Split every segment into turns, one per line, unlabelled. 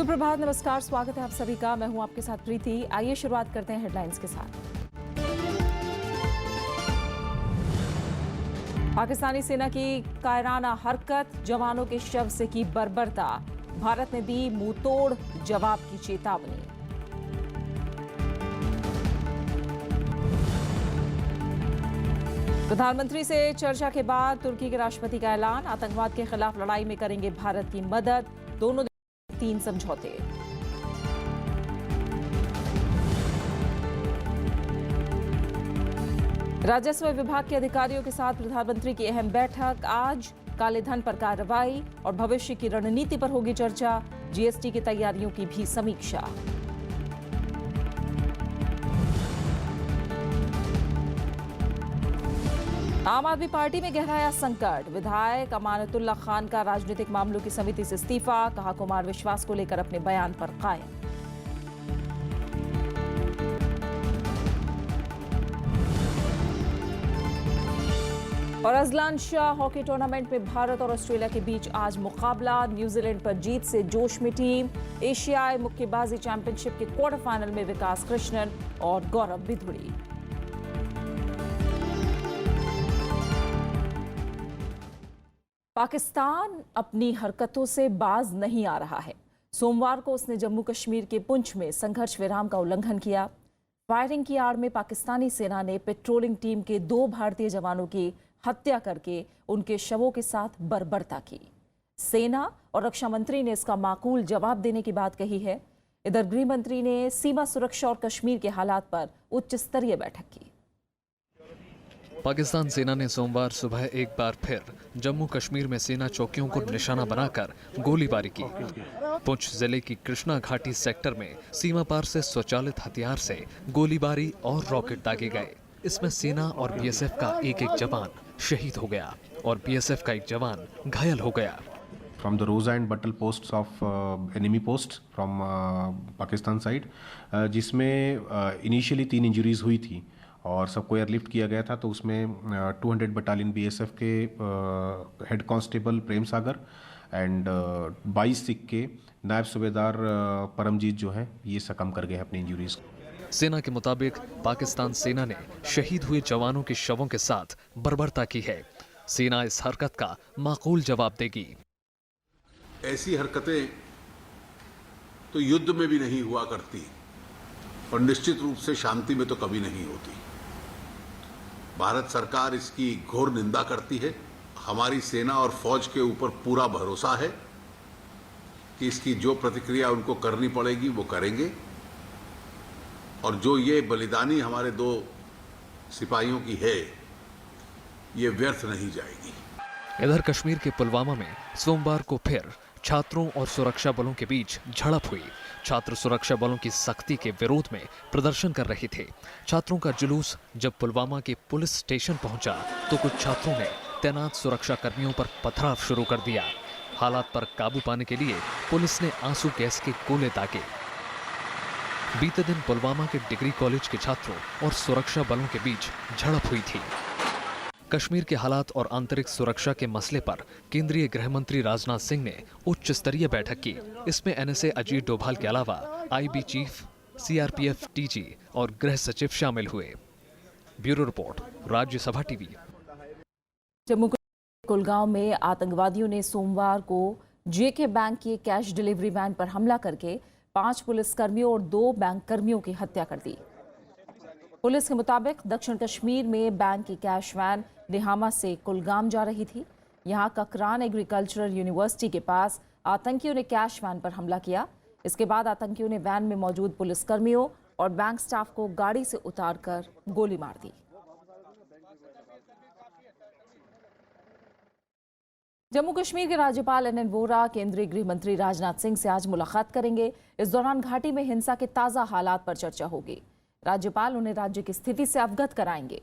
सुप्रभात, नमस्कार, स्वागत है आप सभी का। मैं हूं आपके साथ प्रीति। आइए शुरुआत करते हैं हेडलाइंस के साथ। पाकिस्तानी सेना की कायराना हरकत, जवानों के शव से की बर्बरता। भारत ने दी मुंहतोड़ जवाब की चेतावनी। प्रधानमंत्री से चर्चा के बाद तुर्की के राष्ट्रपति का ऐलान, आतंकवाद के खिलाफ लड़ाई में करेंगे भारत की मदद। दोनों 3 समझौते। राजस्व विभाग के अधिकारियों के साथ प्रधानमंत्री की अहम बैठक। आज काले धन पर कार्रवाई और भविष्य की रणनीति पर होगी चर्चा। जीएसटी की तैयारियों की भी समीक्षा। आम आदमी पार्टी में गहराया संकट, विधायक अमानतुल्ला खान का राजनीतिक मामलों की समिति से इस्तीफा। कहा, कुमार विश्वास को लेकर अपने बयान पर कायम। और अजलान शाह हॉकी टूर्नामेंट में भारत और ऑस्ट्रेलिया के बीच आज मुकाबला। न्यूजीलैंड पर जीत से जोश में टीम। एशियाई मुक्केबाजी चैंपियनशिप के क्वार्टर फाइनल में विकास कृष्णन और गौरव बिधुड़ी। पाकिस्तान अपनी हरकतों से बाज नहीं आ रहा है। सोमवार को उसने जम्मू कश्मीर के पुंछ में संघर्ष विराम का उल्लंघन किया। फायरिंग की आड़ में पाकिस्तानी सेना ने पेट्रोलिंग टीम के 2 भारतीय जवानों की हत्या करके उनके शवों के साथ बर्बरता की। सेना और रक्षा मंत्री ने इसका माकूल जवाब देने की बात कही है। इधर गृह मंत्री ने सीमा सुरक्षा और कश्मीर के हालात पर उच्च स्तरीय बैठक की।
पाकिस्तान सेना ने सोमवार सुबह एक बार फिर जम्मू कश्मीर में सेना चौकियों को निशाना बनाकर गोलीबारी की। पुंछ जिले की कृष्णा घाटी सेक्टर में सीमा पार से स्वचालित हथियार से गोलीबारी और रॉकेट दागे गए। इसमें सेना और बीएसएफ का एक जवान शहीद हो गया और बीएसएफ का एक जवान घायल हो गया।
From the Rosa and Battle posts of enemy posts from Pakistan side, जिसमें इनिशियली 3 इंजरीज हुई थी और सबको एयरलिफ्ट किया गया था। तो उसमें 200 बटालियन बीएसएफ के head constable Prem Sagar and 22 Sikh के नायब सूबेदार परमजीत जो है ये सकम कर गए अपनी इंजरीज।
सेना के मुताबिक पाकिस्तान सेना ने शहीद हुए जवानों के शवों के साथ बर्बरता की है। सेना इस हरकत का माकूल जवाब देगी।
ऐसी हरकतें तो युद्ध में भी नहीं हुआ करती और निश्चित रूप से शांति में तो कभी नहीं होती। भारत सरकार इसकी घोर निंदा करती है। हमारी सेना और फौज के ऊपर पूरा भरोसा है कि इसकी जो प्रतिक्रिया उनको करनी पड़ेगी वो करेंगे और जो ये बलिदानी हमारे 2 सिपाहियों की है ये व्यर्थ नहीं जाएगी।
इधर कश्मीर के पुलवामा में सोमवार को फिर छात्रों और सुरक्षा बलों के बीच झड़प हुई। छात्र सुरक्षा बलों की सख्ती के विरोध में प्रदर्शन कर रहे थे। छात्रों का जुलूस जब पुलवामा के पुलिस स्टेशन पहुंचा तो कुछ छात्रों ने तैनात सुरक्षा कर्मियों पर पथराव शुरू कर दिया। हालात पर काबू पाने के लिए पुलिस ने आंसू गैस के गोले दागे। बीते दिन पुलवामा के डिग्री कॉलेज के छात्रों और सुरक्षा बलों के बीच झड़प हुई थी। कश्मीर के हालात और आंतरिक सुरक्षा के मसले पर केंद्रीय गृह मंत्री राजनाथ सिंह ने उच्च स्तरीय बैठक की। इसमें एनएसए अजीत डोभाल के अलावा आईबी चीफ, सीआरपीएफ डीजी और गृह सचिव शामिल हुए। Bureau report, Rajya Sabha TV.
Jammu के कुलगांव में आतंकवादियों ने सोमवार को जेके बैंक की कैश डिलीवरी वैन पर हमला करके 5 पुलिसकर्मियों और 2 बैंक कर्मियों की हत्या कर दी। पुलिस के मुताबिक दक्षिण कश्मीर में बैंक की कैश वैन निहामा से कुलगाम जा रही थी। यहां ककरान एग्रीकल्चरल यूनिवर्सिटी के पास आतंकियों ने कैश वैन पर हमला किया। इसके बाद आतंकियों ने वैन में मौजूद पुलिसकर्मियों और बैंक स्टाफ को गाड़ी से उतारकर गोली मार दी। जम्मू कश्मीर के राज्यपाल एनएन वोहरा केंद्रीय गृह मंत्री राजनाथ सिंह से आज मुलाकात करेंगे। इस दौरान घाटी में हिंसा के ताजा हालात पर चर्चा होगी। राज्यपाल उन्हें राज्य की स्थिति से अवगत कराएंगे।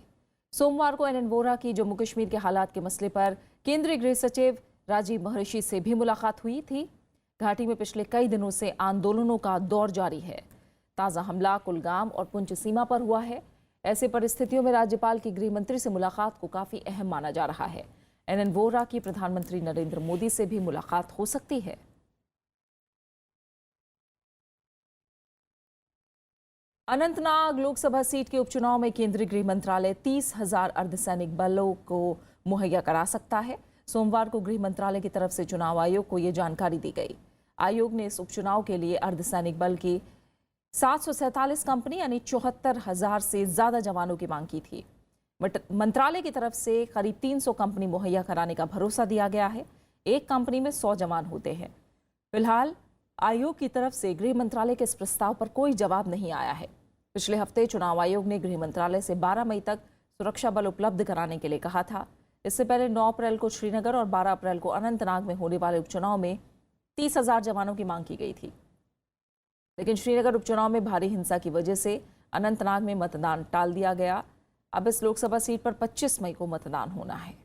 सोमवार को एनएन वोहरा की जम्मू कश्मीर के हालात के मसले पर केंद्रीय गृह सचिव राजीव महर्षि से भी मुलाकात हुई थी। घाटी में पिछले कई दिनों से आंदोलनों का दौर जारी है। ताज़ा हमला कुलगाम और पुंछ सीमा पर हुआ है। ऐसे परिस्थितियों में राज्यपाल की गृह मंत्री से मुलाकात को काफ़ी अहम माना जा रहा है। एनएन वोहरा की प्रधानमंत्री नरेंद्र मोदी से भी मुलाकात हो सकती है। अनंतनाग लोकसभा सीट के उपचुनाव में केंद्रीय गृह मंत्रालय 30,000 अर्धसैनिक बलों को मुहैया करा सकता है। सोमवार को गृह मंत्रालय की तरफ से चुनाव आयोग को यह जानकारी दी गई। आयोग ने इस उपचुनाव के लिए अर्धसैनिक बल की 747 कंपनी यानी 74,000 से ज्यादा जवानों की मांग की थी। मंत्रालय की तरफ से करीब 300 कंपनी मुहैया कराने का भरोसा दिया गया है। एक कंपनी में 100 जवान होते हैं। फिलहाल आयोग की तरफ से गृह मंत्रालय के इस प्रस्ताव पर कोई जवाब नहीं आया है। पिछले हफ्ते चुनाव आयोग ने गृह मंत्रालय से 12 मई तक सुरक्षा बल उपलब्ध कराने के लिए कहा था। इससे पहले 9 अप्रैल को श्रीनगर और 12 अप्रैल को अनंतनाग में होने वाले उपचुनाव में 30,000 जवानों की मांग की गई थी। लेकिन श्रीनगर उपचुनाव में भारी हिंसा की वजह से अनंतनाग में मतदान टाल दिया गया। अब इस लोकसभा सीट पर 25 मई को मतदान होना है।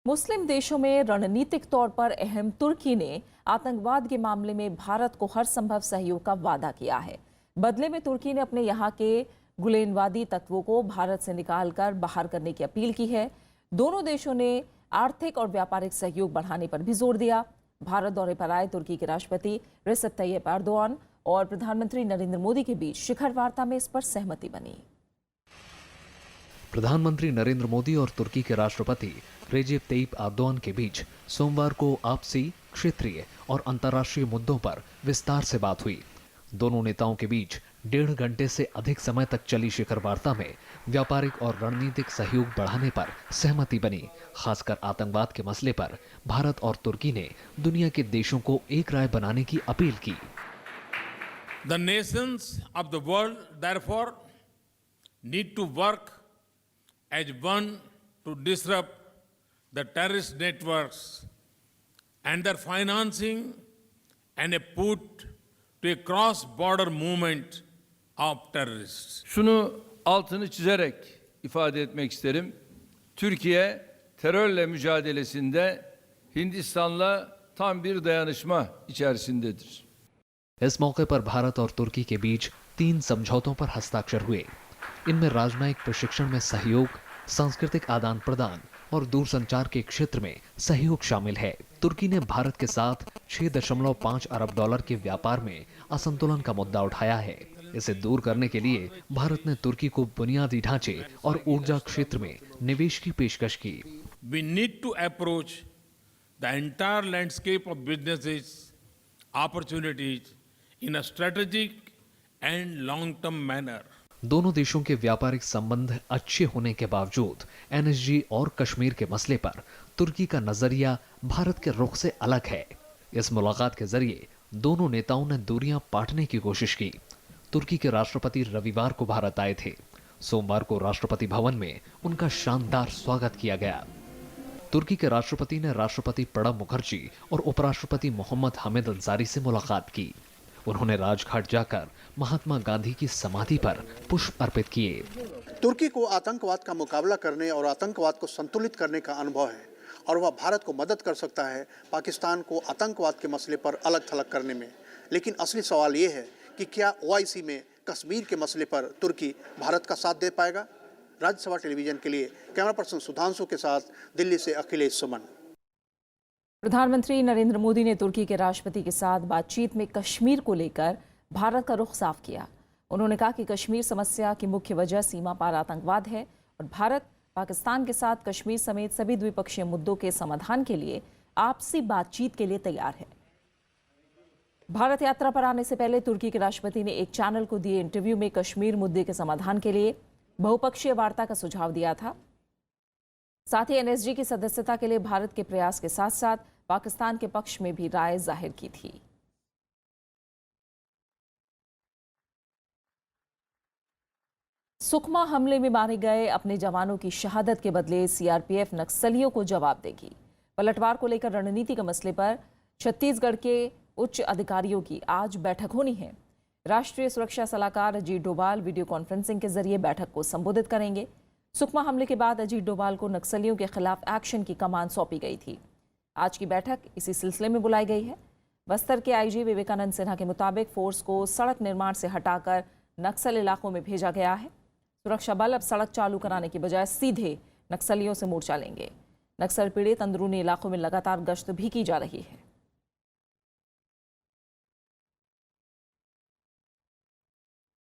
मुस्लिम देशों में रणनीतिक तौर पर अहम तुर्की ने आतंकवाद के मामले में भारत को हर संभव सहयोग का वादा किया है। बदले में तुर्की ने अपने यहाँ के गुलेनवादी तत्वों को भारत से निकालकर बाहर करने की अपील की है। दोनों देशों ने आर्थिक और व्यापारिक सहयोग बढ़ाने पर भी जोर दिया। भारत दौरे पर आए तुर्की के राष्ट्रपति रेसेप तैयप एर्दोआन और प्रधानमंत्री नरेंद्र मोदी के बीच शिखर वार्ता में इस पर सहमति बनी।
प्रधानमंत्री नरेंद्र मोदी और तुर्की के राष्ट्रपति रेजेप तैयप एर्दोआन के बीच सोमवार को आपसी, क्षेत्रीय और अंतर्राष्ट्रीय मुद्दों पर विस्तार से बात हुई। दोनों नेताओं के बीच 1.5 घंटे से अधिक समय तक चली शिखर वार्ता में व्यापारिक और रणनीतिक सहयोग बढ़ाने पर सहमति बनी। खासकर आतंकवाद के मसले पर भारत और तुर्की ने दुनिया के देशों को एक राय बनाने की अपील की।
The nations of the world, therefore, need to work as one to disrupt the terrorist networks and their financing and a put to a cross-border movement of terrorists.
Şunu altını çizerek ifade etmek isterim. Türkiye terörle mücadelesinde Hindistan'la tam bir dayanışma içerisindedir.
इस मौके पर भारत और तुर्की के बीच 3 समझौतों पर हस्ताक्षर हुए। इनमें राजनयिक प्रशिक्षण में सहयोग, सांस्कृतिक आदान प्रदान और दूरसंचार के क्षेत्र में सहयोग शामिल है। तुर्की ने भारत के साथ 6.5 अरब डॉलर के व्यापार में असंतुलन का मुद्दा उठाया है। इसे दूर करने के लिए भारत ने तुर्की को बुनियादी ढांचे और ऊर्जा क्षेत्र में निवेश की पेशकश की।
We need to approach the entire landscape of businesses, opportunities in a strategic and long-term manner.
दोनों देशों के व्यापारिक संबंध अच्छे होने के बावजूद एनएसजी और कश्मीर के मसले पर तुर्की का नजरिया भारत के रुख से अलग है। इस मुलाकात के जरिए दोनों नेताओं ने दूरियां पाटने की कोशिश की। तुर्की के राष्ट्रपति रविवार को भारत आए थे। सोमवार को राष्ट्रपति भवन में उनका शानदार स्वागत किया गया। तुर्की के राष्ट्रपति ने राष्ट्रपति प्रणब मुखर्जी और उपराष्ट्रपति मोहम्मद हामिद अंसारी से मुलाकात की। उन्होंने राजघाट जाकर महात्मा गांधी की समाधि पर पुष्प अर्पित किए।
तुर्की को आतंकवाद का मुकाबला करने और आतंकवाद को संतुलित करने का अनुभव है और वह भारत को मदद कर सकता है पाकिस्तान को आतंकवाद के मसले पर अलग थलग करने में। लेकिन असली सवाल ये है कि क्या ओआईसी में कश्मीर के मसले पर तुर्की भारत का साथ दे पाएगा। राज्यसभा टेलीविजन के लिए कैमरा पर्सन सुधांशु के साथ दिल्ली से अखिलेश सुमन।
प्रधानमंत्री नरेंद्र मोदी ने तुर्की के राष्ट्रपति के साथ बातचीत में कश्मीर को लेकर भारत का रुख साफ किया। उन्होंने कहा कि कश्मीर समस्या की मुख्य वजह सीमा पार आतंकवाद है और भारत पाकिस्तान के साथ कश्मीर समेत सभी द्विपक्षीय मुद्दों के समाधान के लिए आपसी बातचीत के लिए तैयार है। भारत यात्रा पर आने से पहले तुर्की के राष्ट्रपति ने एक चैनल को दिए इंटरव्यू में कश्मीर मुद्दे के समाधान के लिए बहुपक्षीय वार्ता का सुझाव दिया था। साथ ही एनएसजी की सदस्यता के लिए भारत के प्रयास के साथ साथ पाकिस्तान के पक्ष में भी राय जाहिर की थी। सुकमा हमले में मारे गए अपने जवानों की शहादत के बदले सीआरपीएफ नक्सलियों को जवाब देगी। पलटवार को लेकर रणनीति के मसले पर छत्तीसगढ़ के उच्च अधिकारियों की आज बैठक होनी है। राष्ट्रीय सुरक्षा सलाहकार अजीत डोभाल वीडियो कॉन्फ्रेंसिंग के जरिए बैठक को संबोधित करेंगे। सुकमा हमले के बाद अजीत डोभाल को नक्सलियों के खिलाफ एक्शन की कमान सौंपी गई थी। आज की बैठक इसी सिलसिले में बुलाई गई है। बस्तर के आईजी विवेकानंद सिन्हा के मुताबिक फोर्स को सड़क निर्माण से हटाकर नक्सल इलाकों में भेजा गया है। सुरक्षा बल अब सड़क चालू कराने की बजाय सीधे नक्सलियों से मोर्चा लेंगे। नक्सल पीड़ित अंदरूनी इलाकों में लगातार गश्त भी की जा रही है।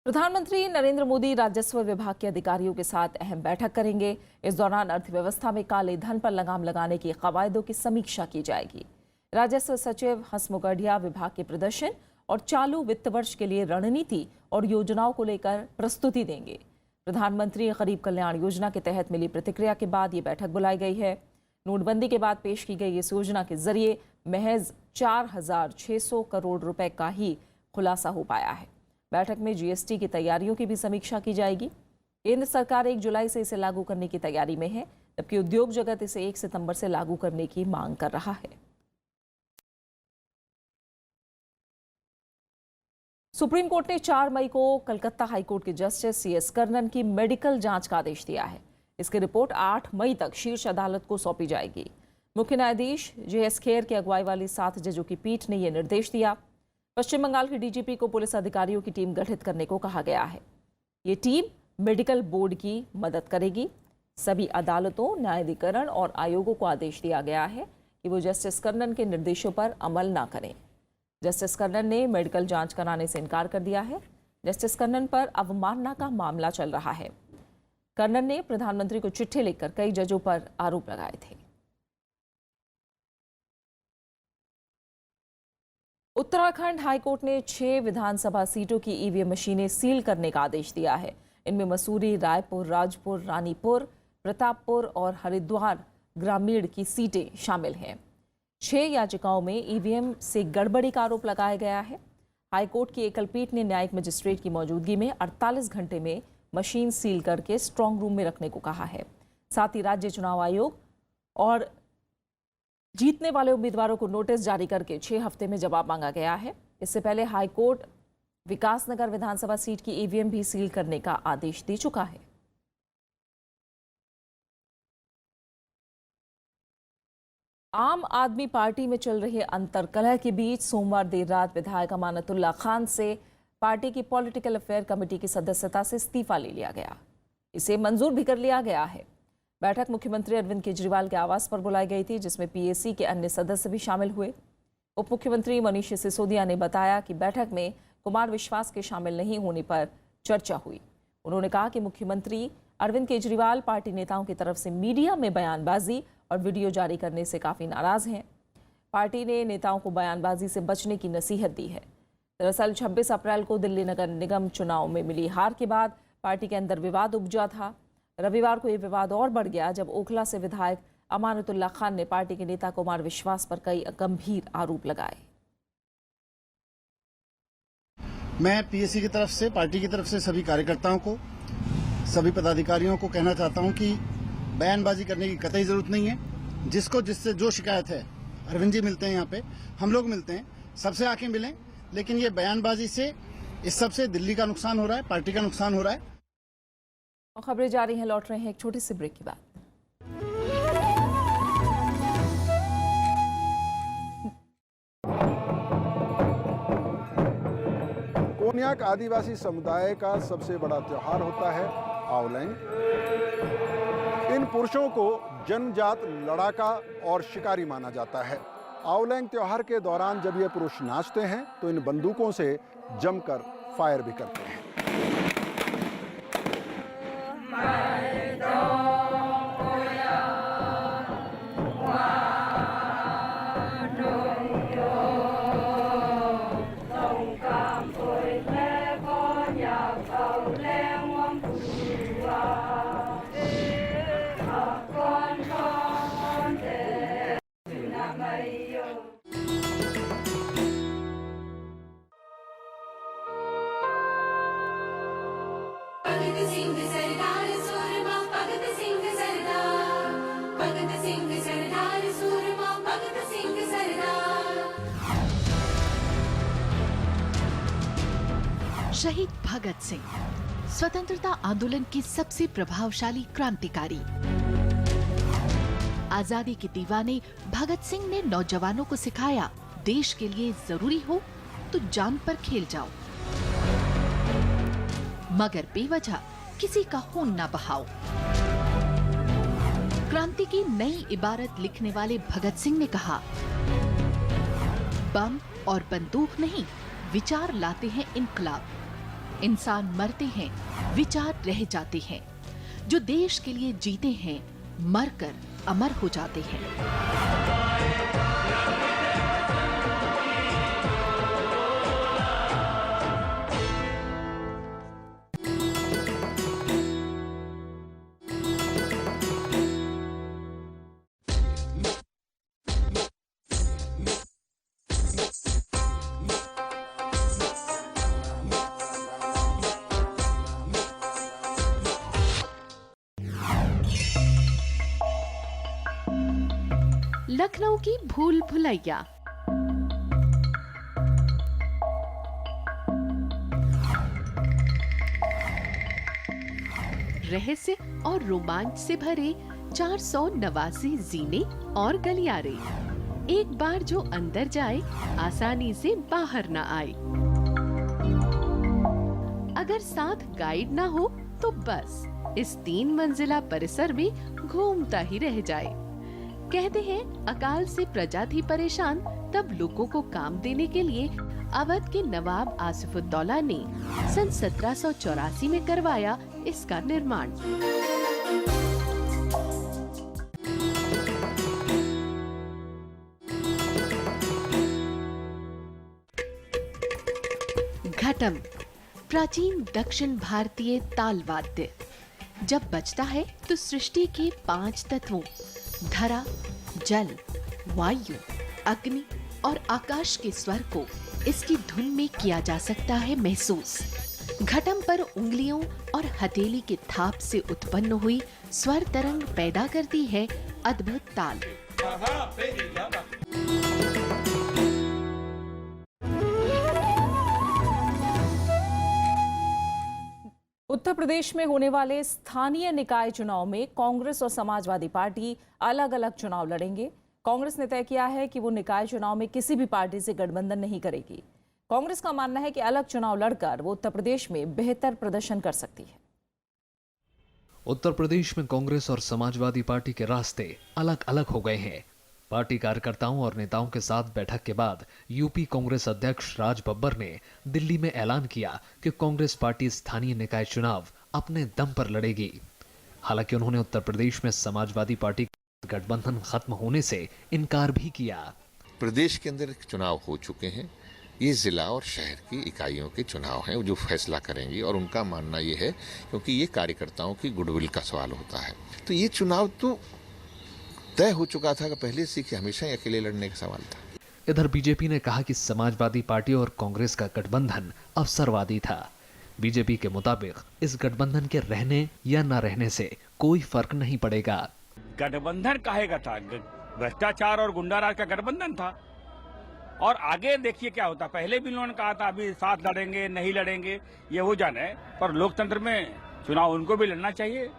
प्रधानमंत्री नरेंद्र मोदी राजस्व विभाग के अधिकारियों के साथ अहम बैठक करेंगे। इस दौरान अर्थव्यवस्था में काले धन पर लगाम लगाने की कवायदों की समीक्षा की जाएगी। राजस्व सचिव हंसमुख अढ़िया विभाग के प्रदर्शन और चालू वित्त वर्ष के लिए रणनीति और योजनाओं को लेकर प्रस्तुति देंगे। प्रधानमंत्री गरीब कल्याण योजना के तहत मिली प्रतिक्रिया के बाद ये बैठक बुलाई गई है। नोटबंदी के बाद पेश की गई इस योजना के जरिए महज 4,600 करोड़ रुपए का ही खुलासा हो पाया है। बैठक में जीएसटी की तैयारियों की भी समीक्षा की जाएगी। केंद्र सरकार 1 जुलाई से इसे लागू करने की तैयारी में है, जबकि उद्योग जगत इसे 1 सितंबर से लागू करने की मांग कर रहा है। सुप्रीम कोर्ट ने 4 मई को कलकत्ता हाईकोर्ट के जस्टिस सीएस कर्णन की मेडिकल जांच का आदेश दिया है। इसकी रिपोर्ट 8 मई तक शीर्ष अदालत को सौंपी जाएगी। मुख्य न्यायाधीश जेएस खेर की अगुवाई वाली 7 जजों की पीठ ने यह निर्देश दिया। पश्चिम बंगाल के डीजीपी को पुलिस अधिकारियों की टीम गठित करने को कहा गया है। ये टीम मेडिकल बोर्ड की मदद करेगी। सभी अदालतों, न्यायाधिकरण और आयोगों को आदेश दिया गया है कि वो जस्टिस कर्णन के निर्देशों पर अमल न करें। जस्टिस कर्णन ने मेडिकल जांच कराने से इनकार कर दिया है। जस्टिस कर्णन पर अवमानना का मामला चल रहा है। कर्णन ने प्रधानमंत्री को चिट्ठी लिखकर कई जजों पर आरोप लगाए थे। उत्तराखंड हाईकोर्ट ने 6 विधानसभा सीटों की ईवीएम मशीनें सील करने का आदेश दिया है। इनमें मसूरी, रायपुर, राजपुर, रानीपुर, प्रतापपुर और हरिद्वार ग्रामीण की सीटें शामिल हैं। 6 याचिकाओं में ईवीएम से गड़बड़ी का आरोप लगाया गया है। हाईकोर्ट की एकल पीठ ने न्यायिक मजिस्ट्रेट की मौजूदगी में 48 घंटे में मशीन सील करके स्ट्रांग रूम में रखने को कहा है। साथ ही राज्य चुनाव आयोग और जीतने वाले उम्मीदवारों को नोटिस जारी करके 6 हफ्ते में जवाब मांगा गया है। इससे पहले हाईकोर्ट विकासनगर विधानसभा सीट की ईवीएम भी सील करने का आदेश दे चुका है। आम आदमी पार्टी में चल रहे अंतर्कलह के बीच सोमवार देर रात विधायक अमानतुल्लाह खान से पार्टी की पॉलिटिकल अफेयर कमेटी की सदस्यता से इस्तीफा ले लिया गया। इसे मंजूर भी कर लिया गया है। बैठक मुख्यमंत्री अरविंद केजरीवाल के आवास पर बुलाई गई थी, जिसमें पीएसी के अन्य सदस्य भी शामिल हुए। उप मुख्यमंत्री मनीष सिसोदिया ने बताया कि बैठक में कुमार विश्वास के शामिल नहीं होने पर चर्चा हुई। उन्होंने कहा कि मुख्यमंत्री अरविंद केजरीवाल पार्टी नेताओं की तरफ से मीडिया में बयानबाजी और वीडियो जारी करने से काफ़ी नाराज़ हैं। पार्टी ने नेताओं को बयानबाजी से बचने की नसीहत दी है। दरअसल 26 अप्रैल को दिल्ली नगर निगम चुनाव में मिली हार के बाद पार्टी के अंदर विवाद उपजा था। रविवार को ये विवाद और बढ़ गया जब ओखला से विधायक अमानतुल्लाह खान ने पार्टी के नेता कुमार विश्वास पर कई गंभीर आरोप लगाए।
मैं पीएसी की तरफ से, पार्टी की तरफ से सभी कार्यकर्ताओं को, सभी पदाधिकारियों को कहना चाहता हूं कि बयानबाजी करने की कतई जरूरत नहीं है। जिसको जिससे जो शिकायत है, अरविंद जी मिलते हैं यहाँ पे, हम लोग मिलते हैं, सबसे आके मिलें। लेकिन ये बयानबाजी से इस सबसे दिल्ली का नुकसान हो रहा है, पार्टी का नुकसान हो रहा है।
और खबरें जारी हैं, लौट रहे हैं एक छोटी सी ब्रेक के बाद।
कोन्याक आदिवासी समुदाय का सबसे बड़ा त्योहार होता है आवलैंग। इन पुरुषों को जन्मजात लड़ाका और शिकारी माना जाता है। आवलैंग त्योहार के दौरान जब ये पुरुष नाचते हैं तो इन बंदूकों से जमकर फायर भी करते हैं।
शहीद भगत सिंह स्वतंत्रता आंदोलन के सबसे प्रभावशाली क्रांतिकारी। आजादी के दीवाने भगत सिंह ने नौजवानों को सिखाया, देश के लिए जरूरी हो तो जान पर खेल जाओ, मगर बेवजह किसी का खून न बहाओ। क्रांति की नई इबारत लिखने वाले भगत सिंह ने कहा, बम और बंदूक नहीं, विचार लाते हैं इनकलाब। इंसान मरते हैं, विचार रह जाते हैं। जो देश के लिए जीते हैं, मरकर अमर हो जाते हैं। लखनऊ की भूल भुलैया। रहस्य और रोमांच से भरे 489 जीने और गलियारे। एक बार जो अंदर जाए, आसानी से बाहर न आए। अगर साथ गाइड ना हो तो बस इस 3 मंजिला परिसर में घूमता ही रह जाए। कहते हैं अकाल से प्रजा थी परेशान, तब लोगों को काम देने के लिए अवध के नवाब आसिफुद्दौला ने सन 1784 में करवाया इसका निर्माण। घटम, प्राचीन दक्षिण भारतीय ताल वाद्य। जब बजता है तो सृष्टि के 5 तत्वों धरा, जल, वायु, अग्नि और आकाश के स्वर को इसकी धुन में किया जा सकता है महसूस। घटम पर उंगलियों और हथेली के थाप से उत्पन्न हुई स्वर तरंग पैदा करती है अद्भुत ताल।
उत्तर प्रदेश में होने वाले स्थानीय निकाय चुनाव में कांग्रेस और समाजवादी पार्टी अलग अलग चुनाव लड़ेंगे। कांग्रेस ने तय किया है कि वो निकाय चुनाव में किसी भी पार्टी से गठबंधन नहीं करेगी। कांग्रेस का मानना है कि अलग चुनाव लड़कर वो उत्तर प्रदेश में बेहतर प्रदर्शन कर सकती है।
उत्तर प्रदेश में कांग्रेस और समाजवादी पार्टी के रास्ते अलग अलग हो गए हैं। पार्टी कार्यकर्ताओं और नेताओं के साथ बैठक के बाद यूपी कांग्रेस अध्यक्ष राज बब्बर ने दिल्ली में ऐलान किया कि कांग्रेस पार्टी स्थानीय निकाय चुनाव अपने दम पर लड़ेगी। हालांकि उन्होंने उत्तर प्रदेश में समाजवादी पार्टी का गठबंधन खत्म होने से इनकार भी किया।
प्रदेश के अंदर चुनाव हो चुके हैं, ये जिला और शहर की इकाइयों के चुनाव हैं जो फैसला करेंगी, और उनका मानना ये है क्योंकि ये कार्यकर्ताओं की गुडविल का सवाल होता है, तो ये चुनाव तो तय हो चुका था कि पहले से कि हमेशा ही अकेले लड़ने का सवाल था।
इधर बीजेपी ने कहा कि समाजवादी पार्टी और कांग्रेस का गठबंधन अवसरवादी था। बीजेपी के मुताबिक इस गठबंधन के रहने या न रहने से कोई फर्क नहीं पड़ेगा।
गठबंधन काहे का था? भ्रष्टाचार और गुंडाराज का गठबंधन था, और आगे देखिए क्या होता। पहले भी उन्होंने कहा था अभी साथ लड़ेंगे नहीं लड़ेंगे, ये हो जाने, पर लोकतंत्र में चुनाव उनको भी लड़ना चाहिए।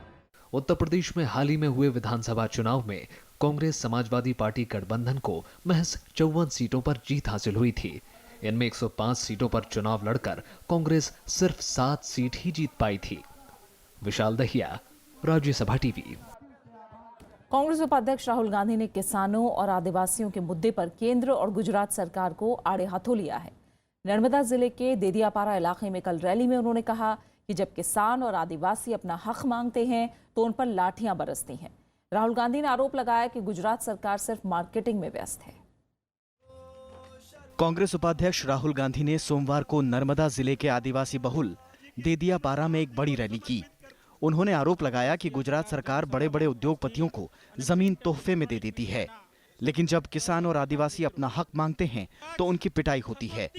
उत्तर प्रदेश में हाल ही में हुए विधानसभा चुनाव में कांग्रेस समाजवादी पार्टी गठबंधन को महज 54 सीटों पर जीत हासिल हुई थी। इनमें 105 सीटों पर चुनाव लड़कर कांग्रेस सिर्फ 7 सीट ही जीत पाई थी। विशाल दहिया, राज्यसभा टीवी।
कांग्रेस उपाध्यक्ष राहुल गांधी ने किसानों और आदिवासियों के मुद्दे पर केंद्र और गुजरात सरकार को आड़े हाथों लिया है। नर्मदा जिले के देदियापारा इलाके में कल रैली में उन्होंने कहा कि जब किसान और आदिवासी अपना हक मांगते हैं तो उन पर लाठियां बरसती हैं। राहुल गांधी ने आरोप लगाया कि गुजरात सरकार सिर्फ मार्केटिंग में व्यस्त है।
कांग्रेस उपाध्यक्ष राहुल गांधी ने सोमवार को नर्मदा जिले के आदिवासी बहुल देदियापारा में एक बड़ी रैली की। उन्होंने आरोप लगाया कि गुजरात सरकार बड़े बड़े उद्योगपतियों को जमीन तोहफे में दे देती है, लेकिन जब किसान और आदिवासी अपना हक मांगते हैं तो उनकी पिटाई होती है।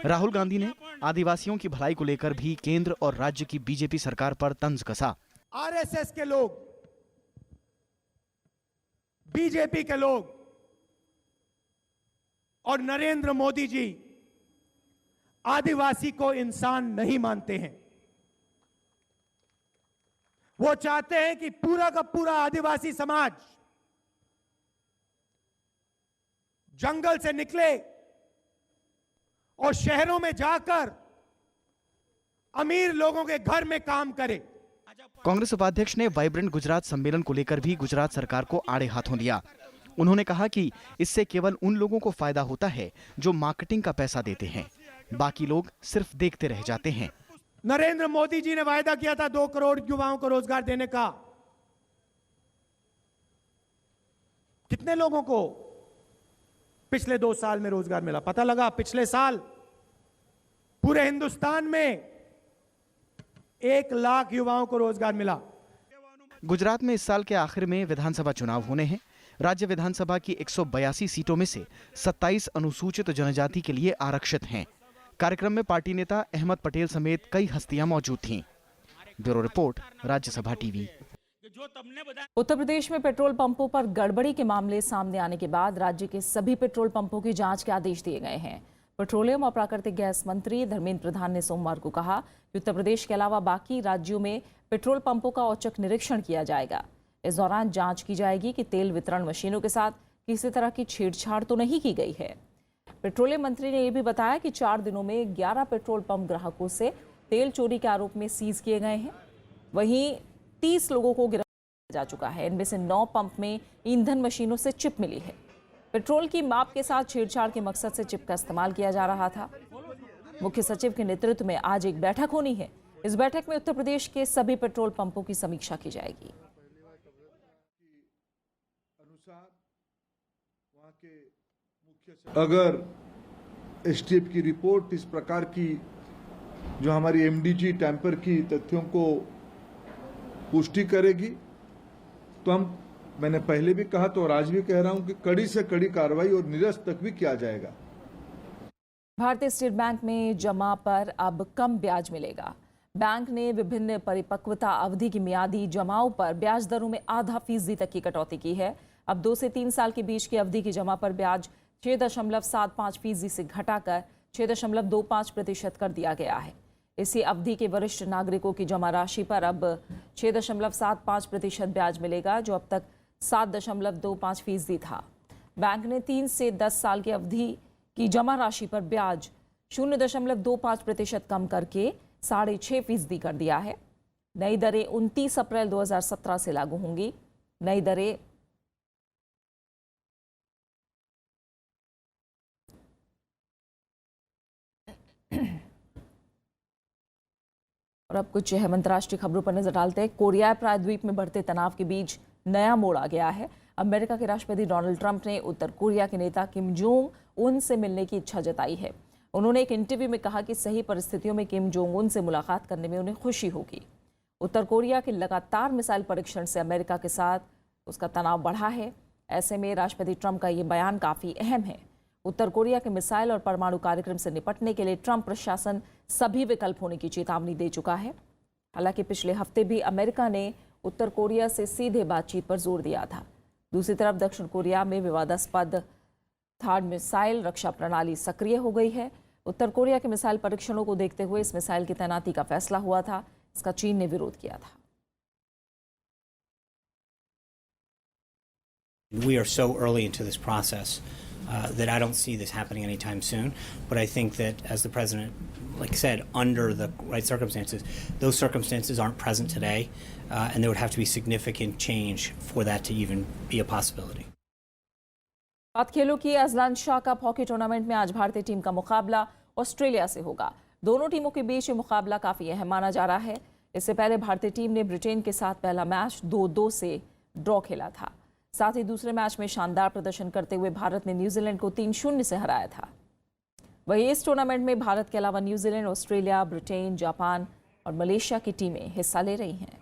राहुल गांधी ने आदिवासियों की भलाई को लेकर भी केंद्र और राज्य की बीजेपी सरकार पर तंज कसा।
आरएसएस के लोग, बीजेपी के लोग और नरेंद्र मोदी जी आदिवासी को इंसान नहीं मानते हैं। वो चाहते हैं कि पूरा का पूरा आदिवासी समाज जंगल से निकले और शहरों में जाकर अमीर लोगों के घर में काम करे।
कांग्रेस उपाध्यक्ष ने वाइब्रेंट गुजरात सम्मेलन को लेकर भी गुजरात सरकार को आड़े हाथों लिया। उन्होंने कहा कि इससे केवल उन लोगों को फायदा होता है जो मार्केटिंग का पैसा देते हैं, बाकी लोग सिर्फ देखते रह जाते हैं।
नरेंद्र मोदी जी ने वायदा किया था 2 करोड़ युवाओं को रोजगार देने का। कितने लोगों को पिछले 2 साल में रोजगार मिला? पता लगा पिछले साल पूरे हिंदुस्तान में 1 लाख युवाओं को रोजगार मिला।
गुजरात में इस साल के आखिर में विधानसभा चुनाव होने हैं। राज्य विधानसभा की 182 सीटों में से 27 अनुसूचित जनजाति के लिए आरक्षित हैं। कार्यक्रम में पार्टी नेता अहमद पटेल समेत कई हस्तियां मौजूद थीं। Bureau report, Rajya Sabha TV.
Uttar Pradesh में पेट्रोल पंपों पर गड़बड़ी के मामले सामने आने के बाद राज्य के सभी पेट्रोल पंपों की जांच के आदेश दिए गए हैं। पेट्रोलियम और प्राकृतिक गैस मंत्री धर्मेंद्र प्रधान ने सोमवार को कहा कि उत्तर प्रदेश के अलावा बाकी राज्यों में पेट्रोल पंपों का औचक निरीक्षण किया जाएगा। इस दौरान जांच की जाएगी कि तेल वितरण मशीनों के साथ किसी तरह की छेड़छाड़ तो नहीं की गई है। पेट्रोलियम मंत्री ने यह भी बताया कि 4 दिनों में 11 पेट्रोल पंप ग्राहकों से तेल चोरी के आरोप में सीज किए गए हैं। वहीं 30 लोगों को गिरफ्तार किया जा चुका है। इनमें से 9 पंप में ईंधन मशीनों से चिप मिली है। पेट्रोल की माप के साथ छेड़छाड़ के मकसद से चिप का इस्तेमाल किया जा रहा था। मुख्य सचिव के नेतृत्व में आज एक बैठक होनी है। इस बैठक में उत्तर प्रदेश के सभी पेट्रोल पंपों की समीक्षा की जाएगी।
अगर एसटीएफ की रिपोर्ट इस प्रकार की जो हमारी एमडीजी टैंपर की तथ्यों को पुष्टि करेगी तो मैंने पहले भी कहा तो और आज भी कह रहा हूं कि कड़ी से कड़ी कार्रवाई और निरस्त तक भी किया जाएगा।
भारतीय स्टेट बैंक में जमा पर अब कम ब्याज मिलेगा। बैंक ने विभिन्न परिपक्वता अवधि की मियादी जमाओं पर ब्याज दरों में आधा फीसदी तक की कटौती की है। अब 2 से 3 साल के बीच की अवधि की जमा पर ब्याज 6.75% से घटाकर 6.25% कर दिया गया है। इसी अवधि के वरिष्ठ नागरिकों की जमा राशि पर अब 6.75% ब्याज मिलेगा, जो अब तक 7.25% था। बैंक ने 3 से 10 साल की अवधि की जमा राशि पर ब्याज 0.25% कम करके 6.5% कर दिया है। नई दरें 29 अप्रैल 2017 से लागू होंगी। नई दरें और अब कुछ अंतर्राष्ट्रीय खबरों पर नजर डालते हैं। कोरियाई प्रायद्वीप में बढ़ते तनाव के बीच नया मोड़ आ गया है। अमेरिका के राष्ट्रपति डोनाल्ड ट्रंप ने उत्तर कोरिया के नेता किम जोंग उन से मिलने की इच्छा जताई है। उन्होंने एक इंटरव्यू में कहा कि सही परिस्थितियों में किम जोंग उन से मुलाकात करने में उन्हें खुशी होगी। उत्तर कोरिया के लगातार मिसाइल परीक्षण से अमेरिका के साथ उसका तनाव बढ़ा है। ऐसे में राष्ट्रपति ट्रंप का ये बयान काफी अहम है। उत्तर कोरिया के मिसाइल और परमाणु कार्यक्रम से निपटने के लिए ट्रंप प्रशासन सभी विकल्प होने की चेतावनी दे चुका है। हालांकि पिछले हफ्ते भी अमेरिका ने उत्तर कोरिया से सीधे बातचीत पर जोर दिया था। दूसरी तरफ दक्षिण कोरिया में विवादास्पद थार्ड मिसाइल रक्षा प्रणाली सक्रिय हो गई है। उत्तर कोरिया के मिसाइल परीक्षणों को देखते हुए इस मिसाइल की तैनाती का फैसला हुआ था। इसका चीन ने विरोध किया था।
We are so early into this process that I don't see this happening anytime soon. But I think that, as the president, like said, under the right circumstances, those circumstances aren't present today, and there would have to be significant change for that to even be a possibility.
बात खेलों की। Azlan Shah cup hockey tournament में आज भारतीय team का मुकाबला Australia से होगा। दोनों टीमों के बीच ये मुकाबला काफी अहम माना जा रहा है। इससे पहले भारतीय टीम ने ब्रिटेन के साथ पहला मैच 2-2 से ड्रॉ खेला था। साथ ही दूसरे मैच में शानदार प्रदर्शन करते हुए भारत ने न्यूजीलैंड को 3-0 से हराया था। वहीं इस टूर्नामेंट में भारत के अलावा न्यूजीलैंड, ऑस्ट्रेलिया, ब्रिटेन, जापान और मलेशिया की टीमें हिस्सा ले रही हैं।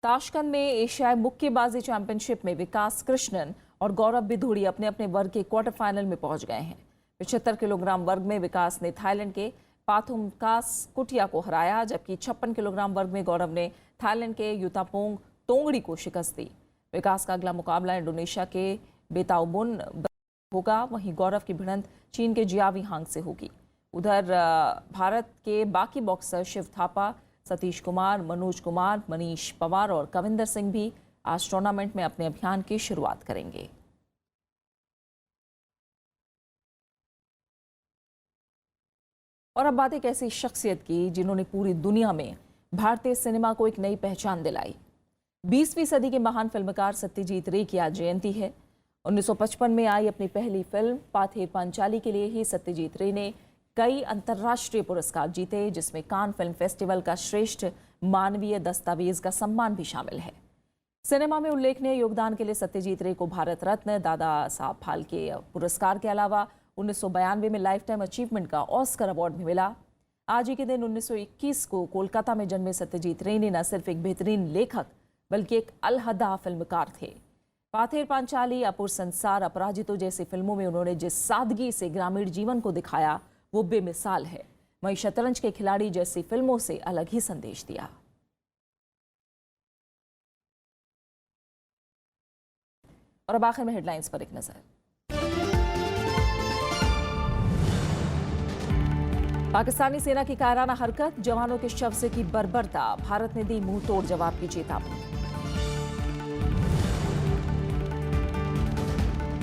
ताशकंद में एशियाई मुक्केबाजी चैंपियनशिप में विकास कृष्णन और गौरव बिधूड़ी अपने अपने वर्ग के क्वार्टर फाइनल में पहुंच गए हैं। 75 किलोग्राम वर्ग में विकास ने थाईलैंड के पाथुमकास कुटिया को हराया, जबकि 56 किलोग्राम वर्ग में गौरव ने थाईलैंड के युतापोंग तोंगड़ी को शिकस्त दी। विकास का अगला मुकाबला इंडोनेशिया के बेताउबुन होगा। वहीं गौरव की भिड़ंत चीन के जियावी हांग से होगी। उधर भारत के बाकी बॉक्सर शिव थापा, सतीश कुमार, मनोज कुमार, मनीष पवार और कविंदर सिंह भी आज टूर्नामेंट में अपने अभियान की शुरुआत करेंगे। और अब बात एक ऐसी शख्सियत की जिन्होंने पूरी दुनिया में भारतीय सिनेमा को एक नई पहचान दिलाई। 20वीं सदी के महान फिल्मकार सत्यजीत रे की आज जयंती है। 1955 में आई अपनी पहली फिल्म पाथेर पांचाली के लिए ही सत्यजीत रे ने कई अंतर्राष्ट्रीय पुरस्कार जीते, जिसमें कान फिल्म फेस्टिवल का श्रेष्ठ मानवीय दस्तावेज का सम्मान भी शामिल है। सिनेमा में उल्लेखनीय योगदान के लिए सत्यजीत रे को भारत रत्न, दादा साहब फाल्के पुरस्कार के अलावा 1992 में लाइफ टाइम अचीवमेंट का ऑस्कर अवार्ड भी मिला। आज ही के दिन 1921 को कोलकाता में जन्मे सत्यजीत रे ने न सिर्फ एक बेहतरीन लेखक बल्कि एक अलहदा फिल्मकार थे। पाथेर पांचाली, अपुर संसार, अपराजितो जैसी फिल्मों में उन्होंने जिस सादगी से ग्रामीण जीवन को दिखाया वो बेमिसाल है। वहीं शतरंज के खिलाड़ी जैसी फिल्मों से अलग ही संदेश दिया। और अब आखिर में हेडलाइंस पर एक नजर। पाकिस्तानी सेना की कायराना हरकत, जवानों के शव से की बर्बरता, भारत ने दी मुंह तोड़ जवाब की चेतावनी।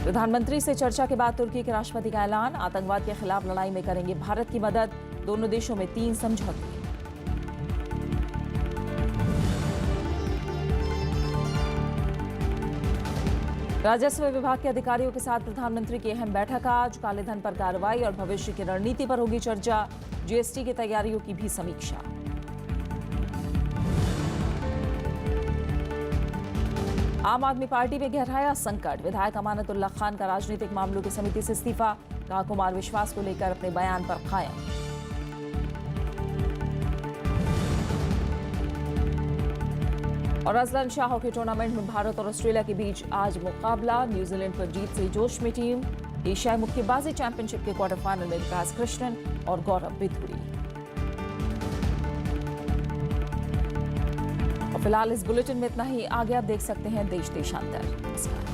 प्रधानमंत्री से चर्चा के बाद तुर्की के राष्ट्रपति का ऐलान, आतंकवाद के खिलाफ लड़ाई में करेंगे भारत की मदद, दोनों देशों में 3 समझौते। राजस्व विभाग के अधिकारियों के साथ प्रधानमंत्री की अहम बैठक आज, काले धन पर कार्रवाई और भविष्य की रणनीति पर होगी चर्चा, जीएसटी की तैयारियों की भी समीक्षा। आम आदमी पार्टी में गहराया संकट, विधायक अमानतुल्लाह खान का राजनीतिक मामलों की समिति से इस्तीफा, कहा कुमार विश्वास को लेकर अपने बयान पर कायम। और अजलन शाह हॉकी टूर्नामेंट में भारत और ऑस्ट्रेलिया के बीच आज मुकाबला, न्यूजीलैंड पर जीत से जोश में टीम। एशियाई मुक्केबाजी चैंपियनशिप के क्वार्टर फाइनल में विकास कृष्णन और गौरव बिधूरी। और फिलहाल इस बुलेटिन में इतना ही, आगे आप देश देशांतर। नमस्कार।